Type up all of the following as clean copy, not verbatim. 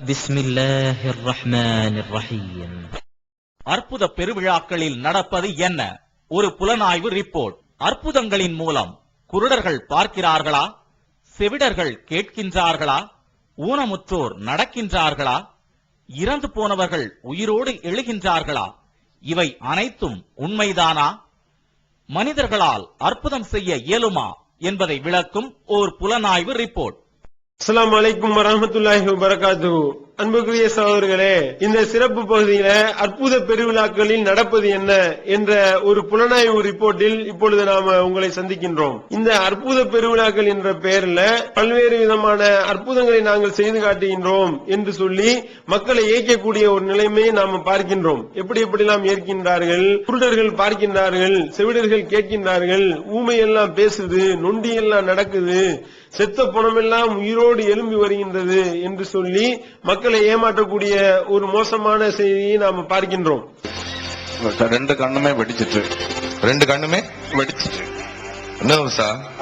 பிஸ்மில்லாஹிர் ரஹ்மானிர் ரஹீம். அற்புத பெருவிழாக்களில் நடப்பது என்ன? ஒரு புலனாய்வு ரிப்போர்ட். அற்புதங்களின் மூலம் குருடர்கள் பார்க்கிறார்களா? செவிடர்கள் கேட்கின்றார்களா? ஊனமுற்றோர் நடக்கின்றார்களா? இறந்து போனவர்கள் உயிரோடு எழுகின்றார்களா? இவை அனைத்தும் உண்மைதானா? மனிதர்களால் அற்புதம் செய்ய இயலுமா என்பதை விளக்கும் ஓர் புலனாய்வு ரிப்போர்ட். அஸ்ஸலாமு அலைக்கும் வரஹ்மத்துல்லாஹி வபரகாத்துஹு. அன்புக்குரிய சகோதரர்களே, இந்த சிறப்பு பகுதியில அற்புத பெருவிழாக்களில் நடப்பது என்ன என்ற ஒரு புலனாய்வு ரிப்போர்ட்டில் இப்பொழுது நாம உங்களை சந்திக்கின்றோம். இந்த அற்புத பெருவிழாக்கள் என்ற பெயர்ல பல்வேறு விதமான அற்புதங்களை நாங்கள் செய்து காட்டுகின்றோம் என்று சொல்லி மக்களை ஏற்கக்கூடிய ஒரு நிலைமையை நாம் பார்க்கின்றோம். எப்படியெல்லாம் ஏற்கின்றார்கள்? குருடர்கள் பார்க்கின்றார்கள், செவிடர்கள் கேட்கின்றார்கள், ஊமை எல்லாம் பேசுது, நொண்டி எல்லாம் நடக்குது, செத்த பணமெல்லாம் உயிரோடு எழும்பி வருகின்றது என்று சொல்லி மக்களை ஏமாற்றக்கூடிய ஒரு மோசமான செய்தியை நாம பார்க்கின்றோம். ரெண்டு கண்ணுமே வெடிச்சிட்டு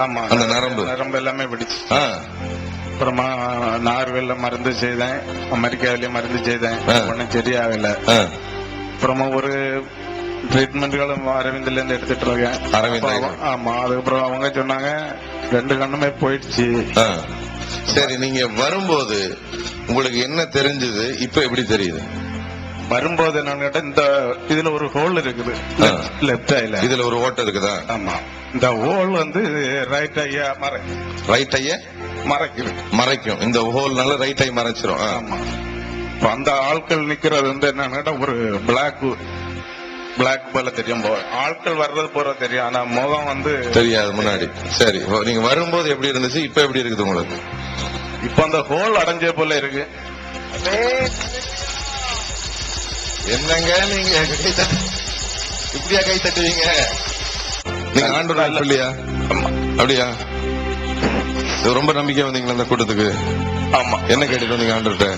ஆமா, அந்த நரம்பு எல்லாமே வெடிச்சு. அப்புறமா நார்வேல மருந்து செய்தேன், அமெரிக்காவிலேயே மருந்து செய்தேன், ஒன்னும் சரியாகல. அப்புறமா ஒரு ட்ரீட்மெண்ட்களும் அரவிந்தில இருந்து எடுத்துட்டு இருக்கேன். ஆமா, அதுக்கப்புறம் அவங்க சொன்னாங்க ரெண்டு கண்ணுமே போயிடுச்சு. சரி, நீங்க வரும்போது உங்களுக்கு என்ன தெரிஞ்சது? இப்ப எப்படி தெரியுது? வரும்போது என்னன்னு கேட்டா, இந்த இதுல ஒரு ஹோல் இருக்குது லெப்ட் ஐல, இதுல ஒரு ஓட்டை இருக்குதா? ஆமா, இந்த ஹோல் வந்து ரைட் ஐயா மறைக்கும். இந்த ஹோல்னால ரைட் ஐ மறைச்சிரும். ஆமா, அந்த ஆட்கள் நிக்கிறது வந்து என்னன்னு கேட்டா ஒரு பிளாக் போல தெரியும். ஆட்கள் வர்றது போற தெரியும், ஆனா முகம் வந்து தெரியாது முன்னாடி. சரி, நீங்க வரும்போது எப்படி இருந்துச்சு, இப்ப எப்படி இருக்குது உங்களுக்கு? இப்ப அந்த ஹோல் அடைஞ்ச போல இருக்கு. என்னங்க நீங்க இப்படியா கை தட்டுவீங்க? நீங்க ஆண்டு இல்லையா? அப்படியா? ரொம்ப நம்பிக்கை வந்தீங்களா அந்த கூட்டத்துக்கு? ஆமா. என்ன கேட்டுட்டு வந்தீங்க ஆண்டுகிட்ட?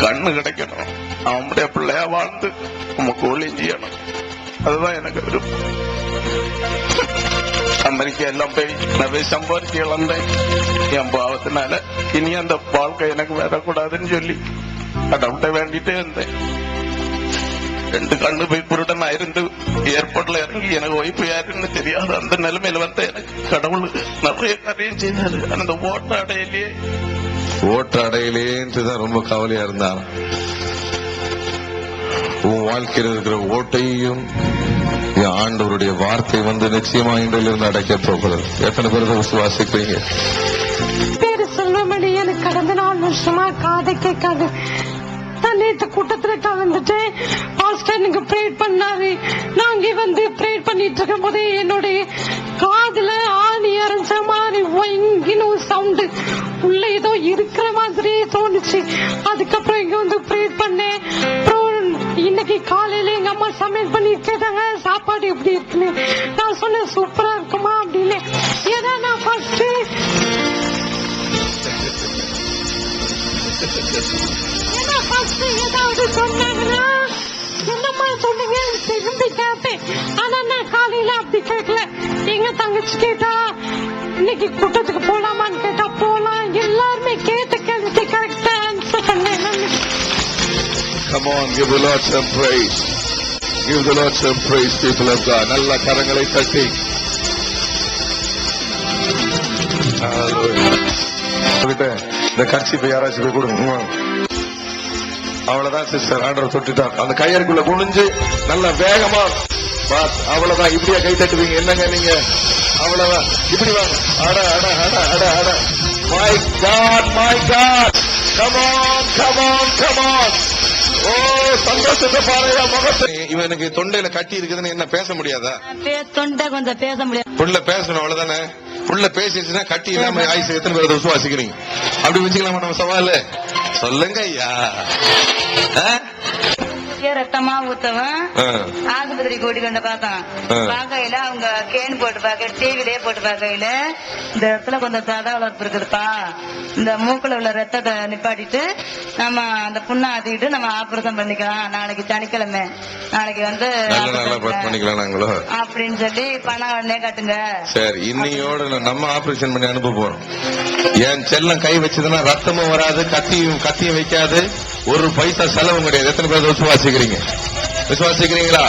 கண்ணு கிடைக்கணும், அவனுடைய பிள்ளையா வாழ்ந்து நமக்கு ஒளியும் செய்யணும், அதுதான் எனக்கு விருப்பம். அமெரிக்கா எல்லாம் போய் நான் போய் சம்பாதிச்சு இழந்தேன் என் பாவத்தினால. இனி அந்த வாழ்க்கை எனக்கு வரக்கூடாதுன்னு சொல்லி கடவுட்ட வேண்டிட்டே இருந்தேன். ரெண்டு கண்ணு போய் குருடனா இருந்து ஏர்போர்ட்ல இறங்கி எனக்கு ஒய்ஃபு யாருன்னு தெரியாது அந்த நிலைமையில வந்து எனக்கு கடவுள் நிறைய காரியம் செய்தாரு. அந்த ஓட்ட அடையிலேன்ட்டுதான் ரொம்ப கவலையா இருந்தான். உன் வாழ்க்கையில் இருக்கிற ஓட்டையும் ஆண்டவருடைய வார்த்தை வந்து நிச்சயமா இன்றிலிருந்து அடைக்க போகிறது. எத்தனை பேர் விசுவாசிக்கிறீங்க? பேரு செல்வமணி. எனக்கு கடந்த 4 வருஷமா காதை கேட்காது. நேற்று கூட்டத்துல கலந்துட்டு பாஸ்டர் எனக்கு ப்ரேயர் பண்ணாரு. நாங்க வந்து ப்ரேயர் பண்ணிட்டு இருக்கும் போது என்னுடைய காதுல ஆணி அரைஞ்ச மாதிரி சவுண்டு உள்ள ஏதோ இருக்கிற மாதிரி தோணுச்சு. அதுக்கப்புறம் இங்க வந்து ப்ரேயர் பண்ணேன். இன்னைக்கு காலையில எங்க அம்மா சமையல் பண்ணி கேட்டாங்க சாப்பாடு எப்படி இருக்குன்னு. நான் சொன்னேன் சூப்பரா இருக்குமா அப்படின்னு. ஏன்னா நான் ஃபர்ஸ்ட் ஏதாவது சொன்னாங்கன்னா என்னம்மா சொன்னீங்க திரும்பி கேட்பேன். ஆனா நான் காலையில அப்படி கேட்கல. எங்க தங்கச்சி கேட்டா இன்னைக்கு கூட்டத்துக்கு போலாமான்னு கேட்டா போலாம். எல்லாருமே கேட்ட கேள்விக்கு கரெக்டா ஆன்சர் பண்ணேன். Come on, give the Lord some praise. Give the Lord some praise, people of God. நல்ல கரங்களை தட்டி. இந்த கட்சிப்பை யாராச்சும் போய் கொடுங்க. அவ்வளவுதான் சிஸ்டர், ஆண்டவர் தொட்டுட்டார். அந்த கையறுக்குள்ள குனிஞ்சு நல்ல வேகமா அவ்வளவுதான். இப்படியா கை தட்டுவீங்க? என்னங்க நீங்க? அவ்வளவுதான். இப்படி வாங்க. அட அட அட அட அட. My God, my God. Come on, come on, come on. ஓ, சந்தோஷத்தை பாருங்க முகத்தை. இவனுக்கு தொண்டையில கட்டி இருக்குதுன்னு என்ன பேச முடியாதா? தொண்டை கொஞ்சம் பேச முடியாது. புள்ள பேசணும், அவ்வளவுதானே. புள்ள பேசிடுச்சுன்னா கட்டி இல்லாம ஆயுசு எத்தனை பேர் விசுவாசிக்கிறீங்க? அப்படி வச்சுக்கலாமா நம்ம சவால? சொல்லுங்க ஐயா. கடைசியா ரத்தமா ஊத்தவன் ஆஸ்பத்திரி கூட்டி கொண்டு பார்த்தோம். பார்க்கையில அவங்க கேன் போட்டு பார்க்க டிவிலே போட்டு பார்க்கையில இந்த இடத்துல கொஞ்சம் சத வளர்ப்பு இருக்குதுப்பா, இந்த மூக்குல உள்ள ரத்தத்தை நிப்பாட்டிட்டு நம்ம அந்த புண்ணை ஆத்திக்கிட்டு நம்ம ஆபரேஷன் பண்ணிக்கலாம், நாளைக்கு சனிக்கிழமை நாளைக்கு வந்து அப்படின்னு சொல்லி பணம் உடனே கட்டுங்க. சரி, இன்னையோட நம்ம ஆபரேஷன் பண்ணி அனுப்ப போறோம். என் செல்லம் கை வச்சதுன்னா ரத்தமும் வராது, கத்தியும் வைக்காது, ஒரு பைசா செலவும் கிடையாது. எத்தனை பேர் விசுவாசிக்கிறீங்க? விசுவாசிக்கிறீங்களா?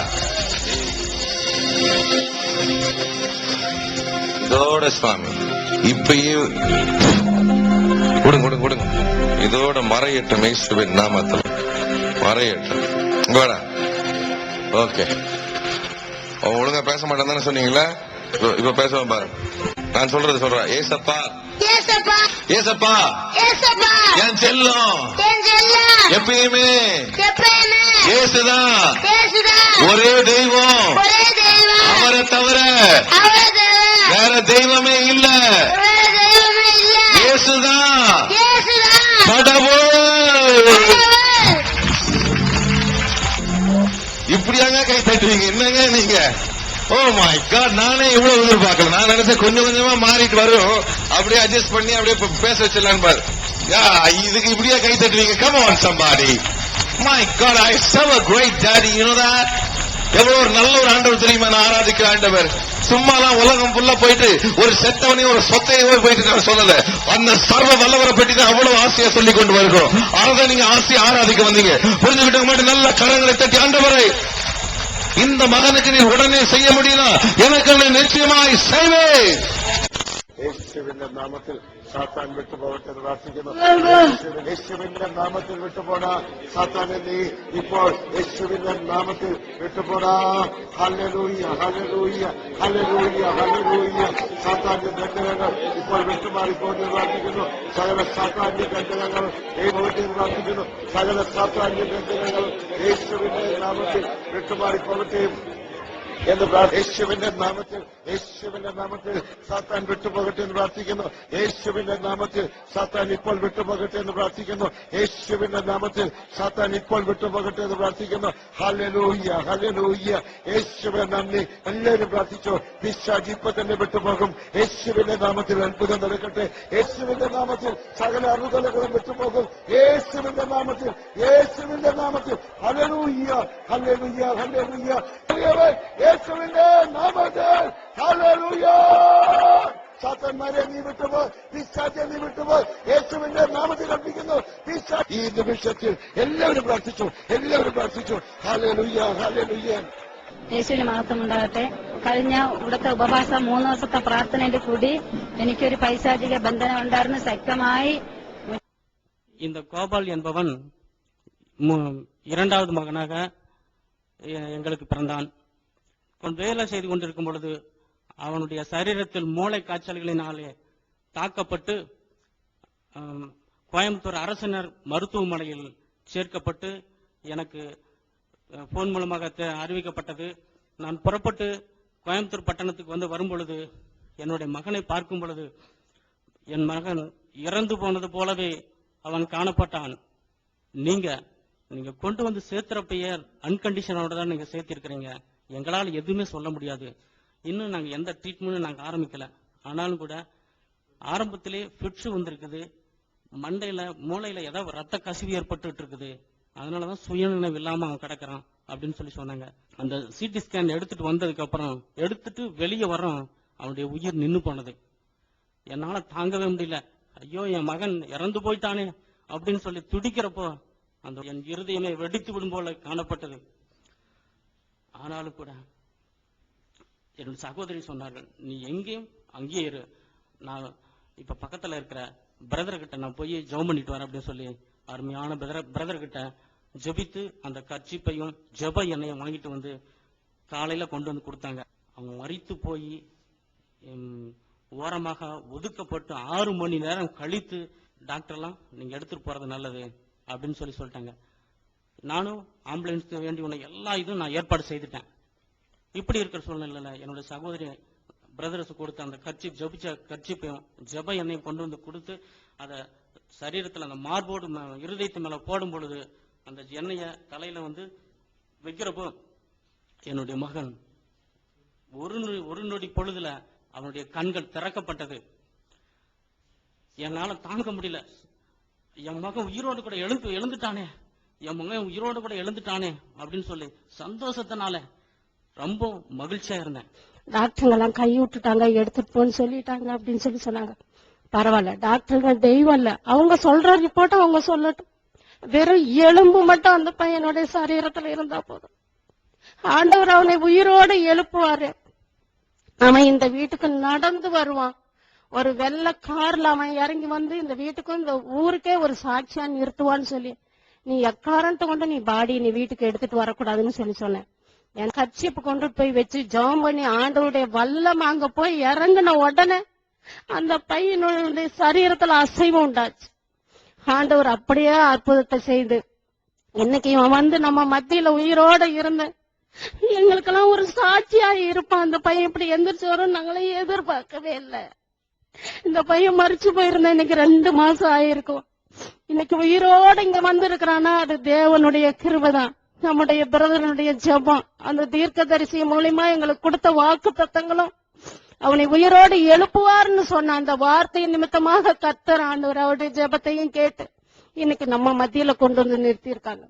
இதோட சுவாமி இப்பயும் கொடுங்க கொடுங்க, இதோட மறையட்டும் இயேசுவின் நாமத்தில் மறையட்டும். ஓகே, ஒழுங்கா பேச மாட்டேன் தானே சொன்னீங்களா? இப்ப பேசுவேன் பாரு. நான் சொல்றது சொல்றேன். ஏசப்பா ஏசப்பா என் செல்லம் எப்பயுமே ஏசுதான் ஒரே தெய்வம், அவரை தவிர வேற தெய்வமே இல்ல. ஏசுதான் கடவுள். இப்படியாங்க கை தட்டுவீங்க? என்னங்க நீங்க? ஓ மை காட், நானே இவ்வளவு எதிர்பார்க்கல. நான் நினைச்சேன் கொஞ்சம் கொஞ்சமா மாறிட்டு வரும், அப்படியே அட்ஜஸ்ட் பண்ணி அப்படியே பேச வச்சிடலான்னு பாரு. இதுக்கு இப்படியா கை தட்டுவீங்க? Come on somebody. My God, I serve a great daddy, you know that? எவ்வளவு ஒரு நல்ல ஒரு ஆண்டவர் தெரியுமா? நான் ஆராதிக்கிற ஆண்டவர். சும்மாலாம் உலகம் ஃபுல்லா போயிட்டு ஒரு செத்தவனையும் ஒரு சொத்தையோ போயிட்டு நான் சொல்லல. அந்த சர்வ வல்லவரை பற்றி தான் அவ்வளவு ஆசையா சொல்லி கொண்டு வருகிறோம். அதான் நீங்க ஆசையா ஆராதிக்க வந்தீங்க. புரிஞ்சுக்கிட்ட மட்டும் நல்ல கரங்களை தட்டி, ஆண்டவரை இந்த மகனுக்கு நீ உடனே செய்ய முடியுமா? எனக்கு நிச்சயமாய் செய்வேன். യേശുവിന്റെ നാമത്തിൽ സാത്താൻ വിട്ടുപോകട്ടെ പ്രാർത്ഥിക്കുന്നു. യേശുവിന്റെ നാമത്തിൽ വിട്ടുപോടാ സാത്താനെ, നീ ഇപ്പോൾ യേശുവിന്റെ നാമത്തിൽ വിട്ടുപോടാ. Hallelujah hallelujah hallelujah hallelujah. സാത്താന്റെ ബന്ധനങ്ങൾ ഇപ്പോൾ വിട്ടുമാറിപ്പോകുന്നു പ്രാർത്ഥിക്കുന്നു. സകല സാത്താന്റെ ബന്ധനങ്ങൾ ദൈവത്തിൽ പ്രാർത്ഥിക്കുന്നു. സകല സാത്താന്റെ ബന്ധനങ്ങൾ യേശുവിന്റെ നാമത്തിൽ വിട്ടുമാറിപ്പോകട്ടെ എന്ന് യേശുവിന്റെ നാമത്തിൽ സാത്താൻ വിട്ടുപോകട്ടെ എന്ന് പ്രാർത്ഥിക്കുന്നു. യേശുവിന്റെ നാമത്തിൽ സാത്താൻ ഇപ്പോൾ വിട്ടുപോകട്ടെ എന്ന് പ്രാർത്ഥിക്കുന്നു. യേശുവിന്റെ നാമത്തിൽ സാത്താൻ ഇപ്പോൾ വിട്ടുപോകട്ടെ എന്ന് പ്രാർത്ഥിക്കുന്നു. Hallelujah hallelujah. യേശുവിന്റെ നന്ദി. എല്ലാവരും പ്രാർത്ഥിച്ചോ. പിശാച് ഇപ്പൊ തന്നെ വിട്ടുപോകും. യേശുവിന്റെ നാമത്തിൽ അത്ഭുതം നടക്കട്ടെ. യേശുവിന്റെ നാമത്തിൽ സകല അറുതലകളും വിട്ടുപോകും. യേശുവിന്റെ നാമത്തിൽ ഹല്ലേലൂയ ഹല്ലേലൂയ ഹല്ലേലൂയ. യേശുവിന്റെ നാമത്തിൽ ഹല്ലേലൂയ. സാത്താന്മാരെ നീ വിട്ടുപോ, പിശാചെ നീ വിട്ടുപോ. യേശുവിന്റെ നാമത്തിൽ കൽപ്പിക്കുന്നു. ഈ നിമിഷത്തിൽ എല്ലാവരും പ്രാർത്ഥിച്ചു. Hallelujah hallelujah. യേശുവിന് മഹത്വം ഉണ്ടാകട്ടെ. കഴിഞ്ഞ ഇവിടുത്തെ ഉപവാസം 3 ദിവസത്തെ പ്രാർത്ഥനയുടെ കൂടി എനിക്കൊരു പൈശാചിക ബന്ധനം ഉണ്ടായിരുന്നു ശക്തമായി. இந்த கோபால் என்பவன் இரண்டாவது மகனாக எங்களுக்கு பிறந்தான். வேலை செய்து கொண்டிருக்கும் பொழுது அவனுடைய சரீரத்தில் மூளை காய்ச்சல்களினாலே தாக்கப்பட்டு கோயம்புத்தூர் அரசினர் மருத்துவமனையில் சேர்க்கப்பட்டு எனக்கு போன் மூலமாக அறிவிக்கப்பட்டது. நான் புறப்பட்டு கோயம்புத்தூர் பட்டணத்துக்கு வந்து வரும் பொழுது என்னுடைய மகனை பார்க்கும் பொழுது என் மகன் இறந்து போனது போலவே அவன் காணப்பட்டான். நீங்க கொண்டு வந்து சேர்த்துறப்பையே அன்கண்டிஷனோட தான் நீங்க சேர்த்திருக்கிறீங்க. எங்களால் எதுவுமே சொல்ல முடியாது. இன்னும் நாங்க எந்த ட்ரீட்மெண்ட்டும் நாங்க ஆரம்பிக்கல. ஆனாலும் கூட ஆரம்பத்திலே ஃபிட்ஸ் வந்திருக்குது, மண்டையில மூளையில ஏதாவது ரத்த கசிவு ஏற்பட்டு இருக்குது, அதனாலதான் சுயநினைவு இல்லாம அவன் கிடக்குறான் அப்படின்னு சொல்லி சொன்னாங்க. அந்த சிடி ஸ்கேன் எடுத்துட்டு வந்ததுக்கு அப்புறம் எடுத்துட்டு வெளியே வரோம், அவனுடைய உயிர் நின்னு போனது. என்னால தாங்கவே முடியல. ஐயோ என் மகன் இறந்து போயிட்டானே அப்படின்னு சொல்லி துடிக்கிறப்போ அந்த என் இருதயமே வெடித்து விடும் போல காணப்பட்டது. ஆனாலும் கூட என்னுடைய சகோதரி சொன்னார்கள், நீ எங்கேயும் அங்கேயே இரு, நான் இப்ப பக்கத்துல இருக்கிற பிரதர் கிட்ட நான் போய் ஜெபம் பண்ணிட்டு வரேன் அப்படின்னு சொல்லி அருமையான பிரதர் கிட்ட ஜெபித்து அந்த கர்ச்சீப்பையும் ஜெப எண்ணெயை வாங்கிட்டு வந்து காலையில கொண்டு வந்து கொடுத்தாங்க. அவங்க மரித்து போய் ஓரமாக ஒதுக்கப்பட்டு 6 மணி நேரம் கழித்து டாக்டர்லாம் நீங்க எடுத்துட்டு போறது நல்லது அப்படின்னு சொல்லிட்டாங்க. நானும் ஆம்புலன்ஸ் வேண்டி உள்ள எல்லா இதுவும் நான் ஏற்பாடு செய்துட்டேன். இப்படி இருக்கிற சூழ்நிலையில என்னுடைய சகோதரி பிரதர்ஸ் கொடுத்த அந்த கர்ச்சீப் ஜபிச்ச கர்ச்சீப்பையும் ஜப எண்ணெயும் கொண்டு வந்து கொடுத்து அதை சரீரத்தில் அந்த மார்போடு இருதயத்து மேல போடும் பொழுது அந்த எண்ணெயை தலையில வந்து வைக்கிறப்போ என்னுடைய மகன் ஒரு நொடி பொழுதுல அவனுடைய கண்கள் திறக்கப்பட்டது. என்னால தாங்க முடியல. என் மகன் உயிரோடு கூட எழுந்துட்டானே, என் மகன் உயிரோடு கூட எழுந்துட்டானே அப்படின்னு சொல்லி சந்தோஷத்தினால ரொம்ப மகிழ்ச்சியா இருந்தேன். டாக்டருங்க எல்லாம் கை விட்டுட்டாங்க, எடுத்துட்டு போன்னு சொல்லிட்டாங்க அப்படின்னு சொல்லி சொன்னாங்க. பரவாயில்ல, டாக்டருங்க தெய்வம் இல்ல, அவங்க சொல்ற ரிப்போர்ட் அவங்க சொல்லட்டும். வெறும் எலும்பு மட்டும் அந்த பையனுடைய சரீரத்துல இருந்தா போதும். ஆண்டவர் அவனை உயிரோடு எழுப்புவாரு. அவன் இந்த வீட்டுக்கு நடந்து வருவான். ஒரு வெள்ள கார்ல அவன் இறங்கி வந்து இந்த வீட்டுக்கும் இந்த ஊருக்கே ஒரு சாட்சியா நிறுத்துவான்னு சொல்லி, நீ எக்காரண்ட கொண்டு நீ பாடி நீ வீட்டுக்கு எடுத்துட்டு வரக்கூடாதுன்னு சொல்லி சொன்னேன். என் கட்சிப்பு கொண்டு போய் வச்சு ஜெபம் பண்ணி ஆண்டவருடைய வல்லம் அங்க போய் இறங்கின உடனே அந்த பையனுடைய சரீரத்துல அசைவம் உண்டாச்சு. ஆண்டவர் அப்படியே அற்புதத்தை செய்து இன்னைக்கு இவன் வந்து நம்ம மத்தியில உயிரோட இருந்த எங்களுக்கெல்லாம் ஒரு சாட்சியா இருப்பான். அந்த பையன் இப்படி எந்திரிச்சு வரும் நாங்களே எதிர்பார்க்கவே இல்லை. இந்த பையன் மறிச்சு போயிருந்தேன், இன்னைக்கு 2 மாசம் ஆயிருக்கும். இன்னைக்கு உயிரோட இங்க வந்திருக்கிறானா அது தேவனுடைய கிருபைதான், நம்முடைய பிரதனுடைய ஜெபம். அந்த தீர்க்கதரிசி மூலியமா எங்களுக்கு கொடுத்த வாக்கு தத்தங்களும் அவனை உயிரோடு எழுப்புவார்னு சொன்ன அந்த வார்த்தை நிமித்தமாக கர்த்தர் ஆண்டவர் அவருடைய ஜெபத்தையும் கேட்டு இன்னைக்கு நம்ம மத்தியில கொண்டு வந்து நிறுத்தியிருக்காங்க.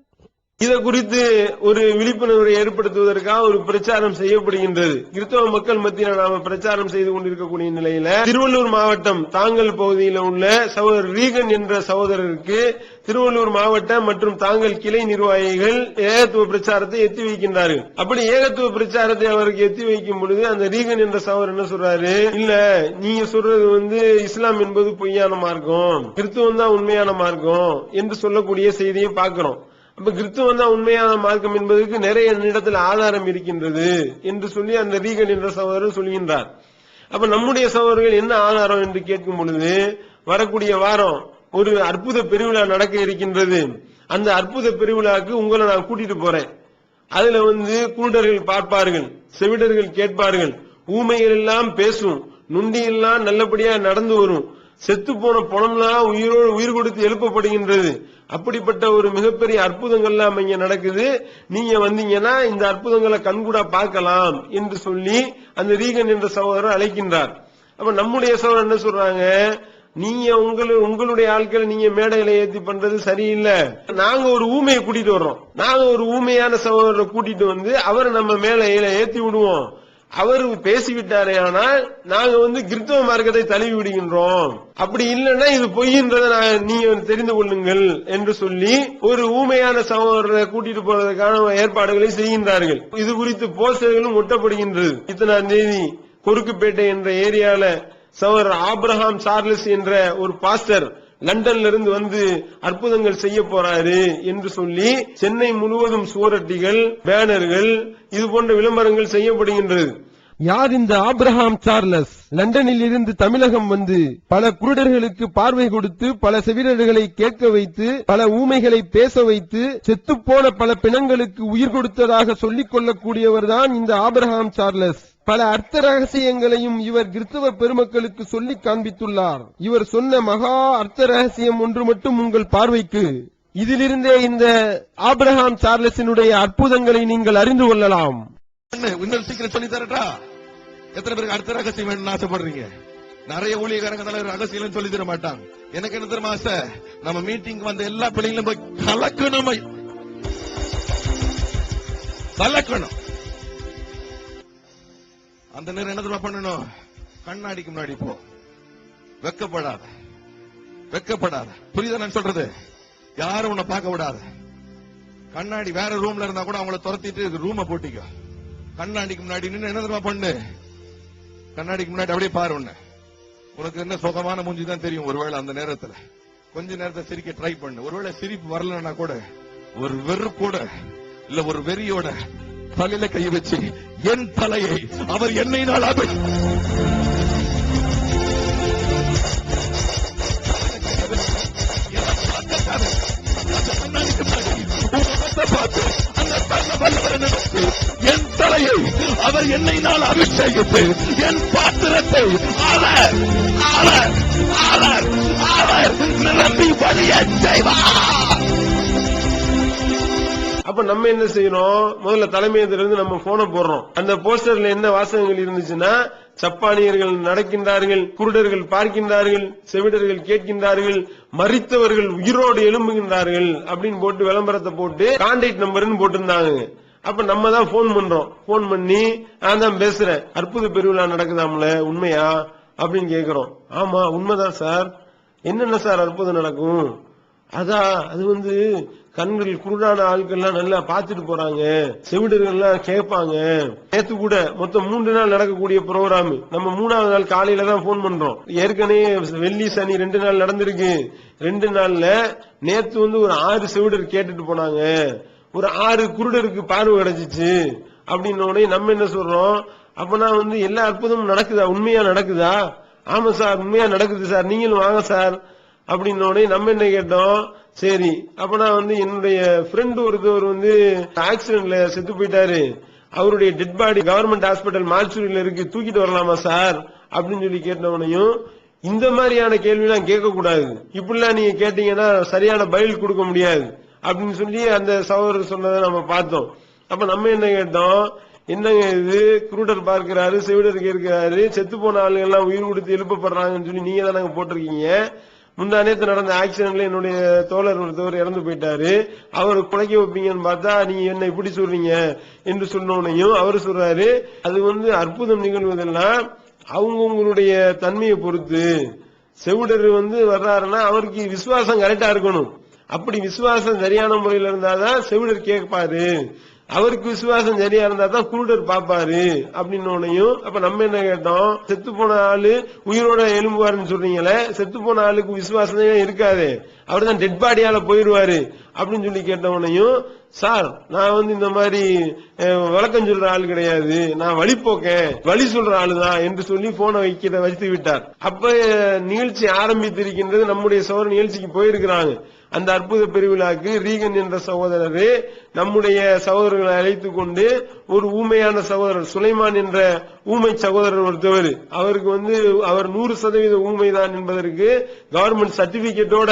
இத குறித்து ஒரு விழிப்புணர்வை ஏற்படுத்துவதற்காக ஒரு பிரச்சாரம் செய்யப்படுகின்றது. கிறிஸ்தவ மக்கள் மத்தியில் நாம பிரச்சாரம் செய்து கொண்டிருக்கக்கூடிய நிலையில திருவள்ளூர் மாவட்டம் தாங்கல் பகுதியில் உள்ள சகோதரர் ரீகன் என்ற சகோதரருக்கு திருவள்ளூர் மாவட்டம் மற்றும் தாங்கல் கிளை நிர்வாகிகள் ஏகத்துவ பிரச்சாரத்தை எத்தி வைக்கின்றார்கள். அப்படி ஏகத்துவ பிரச்சாரத்தை அவருக்கு எத்தி வைக்கும் பொழுது அந்த ரீகன் என்ற சகோதரர் என்ன சொல்றாரு, இல்ல நீங்க சொல்றது இஸ்லாம் என்பது பொய்யான மார்க்கம், கிறிஸ்துவம் தான் உண்மையான மார்க்கம் என்று சொல்லக்கூடிய செய்தியை பார்க்கிறோம். அப்ப கிறிஸ்துவம் தான் உண்மையான மார்க்கம் என்பதற்கு நிறைய இடத்துல ஆதாரம் இருக்கின்றது என்று சொல்லி அந்த ரீகன் என்ற சகோதரர் சொல்கின்றார். அப்ப நம்முடைய சகோதரர்கள் என்ன ஆதாரம் என்று கேட்கும் பொழுது, வரக்கூடிய வாரம் ஒரு அற்புத பெருவிழா நடக்க இருக்கின்றது, அந்த அற்புத பெருவிழாவுக்கு உங்களை நான் கூட்டிட்டு போறேன். அதுல குருடர்கள் பார்ப்பார்கள், செவிடர்கள் கேட்பார்கள், ஊமைகள் எல்லாம் பேசும், நுண்டி எல்லாம் நல்லபடியா நடந்து வரும், செத்து போன பணம்லாம் உயிர் கொடுத்து எழுப்பப்படுகின்றது. அப்படிப்பட்ட ஒரு மிகப்பெரிய அற்புதங்கள்லாம் இங்க நடக்குது, நீங்க வந்தீங்கன்னா இந்த அற்புதங்களை கண்கூடா பார்க்கலாம் என்று சொல்லி அந்த ரீகன் என்ற சகோதரர் அழைக்கின்றார். அப்ப நம்முடைய சகோதரர் என்ன சொல்றாங்க, நீங்க உங்களுடைய ஆட்களை நீங்க மேடையில ஏத்தி பண்றது சரியில்லை, நாங்க ஒரு ஊமையை கூட்டிட்டு வர்றோம், நாங்க ஒரு ஊமையான சகோதரரை கூட்டிட்டு வந்து அவரை நம்ம மேலையில ஏத்தி விடுவோம், அவர் பேசிவிட்டாரே ஆனால் நாங்க கிறிஸ்தவ மார்க்கத்தை தழுவி விடுகின்றோம், அப்படி இல்லைன்னா இது பொய்ன்றதை நீங்க தெரிந்து கொள்ளுங்கள் என்று சொல்லி ஒரு ஊமையான சகோதரரை கூட்டிட்டு போறதுக்கான ஏற்பாடுகளை செய்கின்றார்கள். இது குறித்து போஸ்டர்களும் ஒட்டப்படுகின்றது. 3ஆம் தேதி கொருக்குப்பேட்டை என்ற ஏரியால சகோதரர் ஆபிரகாம் சார்லஸ் என்ற ஒரு பாஸ்டர் லண்டன்ல இருந்து அற்புதங்கள் செய்ய போறாரு என்று சொல்லி சென்னை முழுவதும் சுவரொட்டிகள், பேனர்கள், இது போன்ற விளம்பரங்கள் செய்யப்படுகின்றது. யார் இந்த ஆபிரகாம் சார்லஸ்? லண்டனில் இருந்து தமிழகம் பல குருடர்களுக்கு பார்வை கொடுத்து, பல செவிடர்களை கேட்க வைத்து, பல ஊமைகளை பேச வைத்து, செத்துப்போன பல பிணங்களுக்கு உயிர் கொடுத்ததாக சொல்லிக் கொள்ளக்கூடியவர் தான் இந்த ஆபிரகாம் சார்லஸ். பல அர்த்த ரகசியங்களையும் இவர் கிறிஸ்தவ பெருமக்களுக்கு சொல்லி காண்பித்துள்ளார். இவர் சொன்ன மகா அர்த்த ரகசியம் ஒன்று மட்டும் உங்கள் பார்வைக்கு. இதிலிருந்தே இந்த ஆபிரகாம் சார்லஸினுடைய அற்புதங்களை நீங்கள் அறிந்து கொள்ளலாம். இன்னொரு சீக்கிரம் சொல்லி தரட்டா? எத்தனை பேருக்கு அர்த்த ரகசியம் வேணும்னு ஆசைப்படுறீங்க? நிறைய ஊழியக்காரங்க தலைவர் ரகசியம் சொல்லி தர மாட்டாங்க. எனக்கு என்ன தெரியுமா ஆசை, நம்ம மீட்டிங் வந்த எல்லா பிள்ளைங்களும் போய் கலக்கணும், கலக்கணும். அந்த நேரம் என்ன தெரியுமா பண்ணணும், கண்ணாடிக்கு முன்னாடி போ, வெக்கப்படாத, வெக்கப்படாத. புரியுதா நான் சொல்றது? யாரும் உன்னை பார்க்க விடாத. கண்ணாடி வேற ரூம்ல இருந்தா கூட அவங்கள துரத்திட்டு ரூம போட்டிக்கோ. கண்ணாடிக்கு முன்னாடி நின்று என்ன தெரியுமா பண்ணு, கண்ணாடிக்கு முன்னாடி அப்படியே பாரு. உனக்கு என்ன சுகமான மூஞ்சி தான் தெரியும். ஒருவேளை அந்த நேரத்துல கொஞ்ச நேரத்தை சிரிக்க ட்ரை பண்ணு. ஒருவேளை சிரிப்பு வரலன்னா கூட ஒரு வெறுப்போட இல்ல ஒரு வெறியோட தலையில கை வச்சு, என் தலையை அவர் என்னை நாளாக என் தலையை அவர் என்னை நாள் அபிஷேகித்து என் பாத்திரத்தை அவர் நிரம்பி வழிய செய்வார். அப்ப நம்ம என்ன செய்யறோம், முதல்ல தலைமையத்திலிருந்து நம்ம போனை போடுறோம். அந்த போஸ்டர்ல என்ன வாசகங்கள் இருந்துச்சுன்னா, சப்பானியர்கள் நடக்கின்றார்கள், குருடர்கள் பார்க்கின்றார்கள், செவிடர்கள் கேட்கின்றார்கள், மரித்தவர்கள் உயிரோடு எழும்புகின்றார்கள் அப்படின்னு போட்டு விளம்பரத்தை போட்டு கான்டாக்ட் நம்பர்னு போட்டிருந்தாங்க. அப்ப நம்ம தான் போன் பண்றோம். போன் பண்ணி நான் தான் பேசுறேன், அற்புத பெருவிழா நடக்குதாம்ல உண்மையா அப்படின்னு கேக்குறோம். ஆமா உண்மைதான் சார். என்னென்ன சார் அற்புதம் நடக்கும்? அது கண்கள் குருடான ஆட்கள்லாம் நல்லா பாத்துட்டு போறாங்க, செவிடர்கள்லாம் கேட்பாங்க. நேத்து கூட மொத்தம் 3 நாள் நடக்கக்கூடிய ப்ரோக்ராம். நம்ம 3வது நாள் காலையில தான் போன் பண்றோம். ஏற்கனவே வெள்ளி சனி 2 நாள் நடந்திருக்கு. 2 நாள்ல நேத்து ஒரு 6 செவிடர் கேட்டுட்டு போனாங்க, ஒரு 6 குருடருக்கு பார்வை கிடைச்சிச்சு அப்படின்னு நம்ம என்ன சொல்றோம், அப்பனா எல்லா அற்புதமும் நடக்குதா, உண்மையா நடக்குதா? ஆமா சார் உண்மையா நடக்குது சார், நீங்களும் வாங்க சார் அப்படின்னு நம்ம என்ன கேட்டோம். சரி அப்பனா என்னுடைய ஃப்ரெண்ட் ஒருத்தவர் ஆக்சிடென்ட்ல செத்து போயிட்டாரு, அவருடைய டெட் பாடி கவர்மெண்ட் ஹாஸ்பிட்டல் மார்ச்சுரியில இருக்கு, தூக்கிட்டு வரலாமா சார் அப்படின்னு சொல்லி கேட்டவனையும், இந்த மாதிரியான கேள்வியெல்லாம் கேட்க கூடாது, இப்படிலாம் நீங்க கேட்டீங்கன்னா சரியான பதில் கொடுக்க முடியாது அப்படின்னு சொல்லி அந்த சகோதரர் சொன்னதை நம்ம பார்த்தோம். அப்ப நம்ம என்ன கேட்டோம், என்னங்க இது குருடர் பார்க்கிறாரு, செவிடர் கேட்கிறாரு, செத்து போன ஆளுங்க எல்லாம் உயிர் கொடுத்து எழுப்பப்படுறாங்கன்னு சொல்லி நீங்க தானங்க போட்டிருக்கீங்க. முந்தானேத்து நடந்த ஆக்சிடென்ட்ல என்னுடைய தோழர் ஒருத்தவர் இறந்து போயிட்டாரு, அவரு குலைக்க வைப்பீங்கன்னு பார்த்தா நீங்க என்ன இப்படி சொல்றீங்க என்று சொன்னோனையும் அவரு சொல்றாரு, அது அற்புதம் நிகழ்வதெல்லாம் அவங்களுடைய தன்மையை பொறுத்து. செவிடர் வர்றாருன்னா அவருக்கு விசுவாசம் கரெக்டா இருக்கணும். அப்படி விசுவாசம் சரியான முறையில் இருந்தாதான் செவிடர் கேட்பாரு, அவருக்கு விசுவாசம் சரியா இருந்தா தான் குருடர் பாப்பாரு அப்படின்னோனையும். அப்ப நம்ம என்ன கேட்டோம், செத்து போன ஆளு உயிரோட எழும்புவாருன்னு சொல்றீங்களே, செத்து போன ஆளுக்கு விசுவாசமே இருக்காது, அவர் தான் டெட் பாடியால போயிருவாரு அப்படின்னு சொல்லி கேட்டவனையும், சார் நான் இந்த மாதிரி விளக்கம் சொல்ற ஆள் கிடையாது, நான் வழி சொல்ற ஆளுதான் என்று சொல்லி போனை வைத்து விட்டார். அப்ப நிகழ்ச்சி ஆரம்பித்திருக்கின்றது. நம்முடைய சகோதரர் நிகழ்ச்சிக்கு போயிருக்கிறாங்க. அந்த அற்புத பெருவிழாக்கு ரீகன் என்ற சகோதரர் நம்முடைய சகோதரர்களை அழைத்துக் கொண்டு ஒரு ஊமையான சகோதரர் சுலைமான் என்ற ஊமை சகோதரர் ஒருத்தவர், அவருக்கு அவர் 100% ஊமைதான் என்பதற்கு கவர்மெண்ட் சர்டிபிகேட்டோட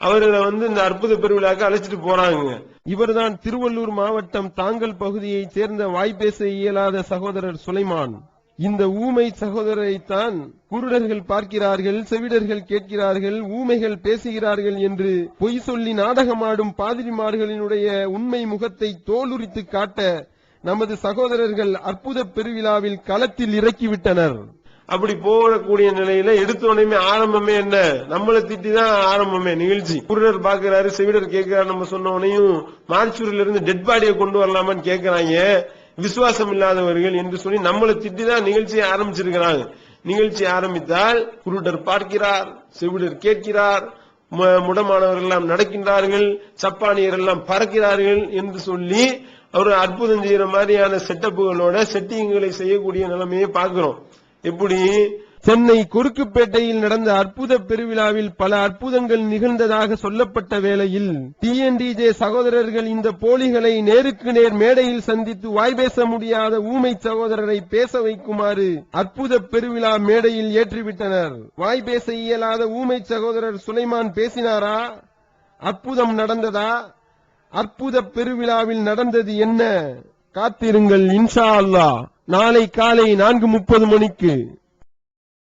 அவர்களை இந்த அற்புத பெருவிழாக்கு அழைச்சிட்டு போறாங்க. இவர்தான் திருவள்ளூர் மாவட்டம் தாங்கல் பகுதியைச் சேர்ந்த வாய்ப்பேச இயலாத சகோதரர் சுலைமான். இந்த ஊமை சகோதரரைத்தான் குருடர்கள் பார்க்கிறார்கள், செவிடர்கள் கேட்கிறார்கள், ஊமைகள் பேசுகிறார்கள் என்று பொய் சொல்லி நாடகமாடும் பாதிரிமார்களினுடைய உண்மை முகத்தை தோலுரித்து காட்ட நமது சகோதரர்கள் அற்புத பெருவிழாவில் களத்தில் இறக்கிவிட்டனர். அப்படி போகக்கூடிய நிலையில எடுத்தோடனே ஆரம்பமே என்ன, நம்மளை திட்டிதான் ஆரம்பமே நிகழ்ச்சி. குருடர் பாக்குறாரு, செவிடர் கேட்கிறாரு, நம்ம சொன்னவனையும் மார்ச்சூரில இருந்து டெட் பாடியை கொண்டு வரலாமான்னு கேட்கிறாங்க விசுவாசம் இல்லாதவர்கள் என்று சொல்லி நம்மளை திட்டிதான் நிகழ்ச்சியை ஆரம்பிச்சிருக்கிறாங்க. நிகழ்ச்சி ஆரம்பித்தால் குருடர் பார்க்கிறார், செவிடர் கேட்கிறார், முடமானவர்கள் எல்லாம் நடக்கின்றார்கள், சப்பானியர் எல்லாம் பறக்கிறார்கள் என்று சொல்லி ஒரு அற்புதம் செய்யற மாதிரியான செட்டப்புகளோட செட்டிங்களை செய்யக்கூடிய நிலைமையை பார்க்கிறோம். எப்படி சென்னை குறுக்குப்பேட்டையில் நடந்த அற்புத பெருவிழாவில் பல அற்புதங்கள் நிகழ்ந்ததாக சொல்லப்பட்ட வேளையில் டிஎன்டிஜே சகோதரர்கள் இந்த போலிகளை நேருக்கு நேர் மேடையில் சந்தித்து வாய்பேச முடியாத ஊமை சகோதரரை பேச வைக்குமாறு அற்புத பெருவிழா மேடையில் ஏற்றிவிட்டனர். வாய்பேச இயலாத ஊமை சகோதரர் சுலைமான் பேசினாரா? அற்புதம் நடந்ததா? அற்புத பெருவிழாவில் நடந்தது என்ன? காத்திருங்கள், இன்ஷா அல்லாஹ் நாளை காலை 4:30 மணிக்கு.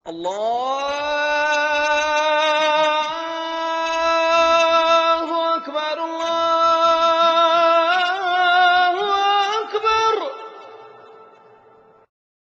Allah